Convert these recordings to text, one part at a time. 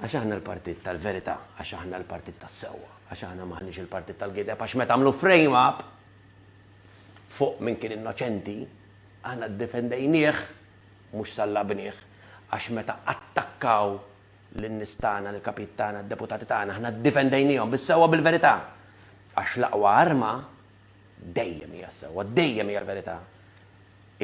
Għax aħna l-partit tal-verità, għax aħna l-partit tas-sewwa, għax aħna maħniex il-partit tal-gideb, għax meta għamlu frame-up fuq minn kien innoċenti, aħna ddefendejnieh mhux sallabnieh, għax meta attakkaw lin-nies tagħna, l-kapit tagħna, d-deputati tagħna, aħna ddefendejniehom bis-sewwa bil-verità. Għax l-aqwa arma dejjem hija s-sewwa, dejjem hija l-verità.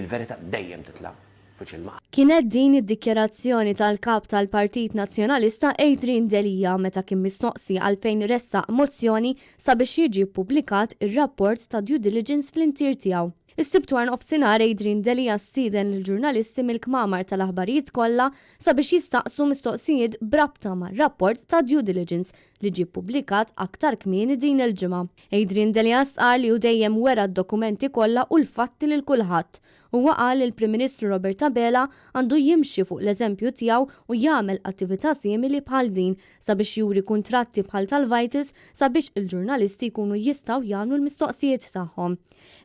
Il-verità dejjem titla' fuq il-maq. Kienet din id-dikjerazzjoni tal-kap tal-Partit Nazzjonalista Adrian Delija meta kien mistoqsi għalfejn ressaq mozzjoni sabiex jiġi ppubblikat ir-rapport ta' due diligence fl-intir tiegħu. Is-sibtwar nofsinhar Adrian Delija stieden lill-ġurnalisti mill-kmamar tal-aħbarijiet kollha sabiex jistaqsu mistoqsijiet brabta mar-rapport ta' due diligence li ġie ppubblikat aktar kmieni din il-ġimgħa. Adrian Delija qal li hu dejjem wera d-dokumenti kollha u l-fatti lil kulħadd. Huwa qal il-Prim Ministru Robert Abela għandu jimxi fuq l-eżempju tiegħu u jagħmel attività simili bħal din sabiex juri kuntratti bħal tal-Vitis sabiex il-ġurnalisti jkunu jistgħu jagħmlu l-mistoqsijiet tagħhom.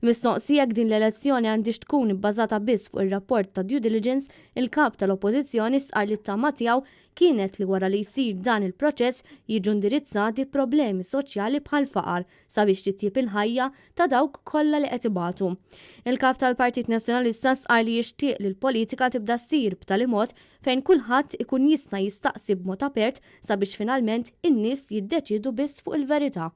Mistoqsija din l-elezzjoni għandix tkun bbażata biss fuq ir-rapport ta' due diligence, il-kap tal-Oppożizzjoni sqar li t-tama tiegħu kienet li wara li jsir dan il-proċess jiġu indirizzati problemi soċjali bħal faqar sabiex titjib il-ħajja ta' dawk kollha li qed ibatu. Il-kap tal-Partit Nazzjonalista sqar li jixtieq li l-politika tibda ssir b'tali mod fejn kulħadd ikun jista' jistaqsi b'mod apert sabiex finalment in-nies jiddeċiedu biss fuq il-verità.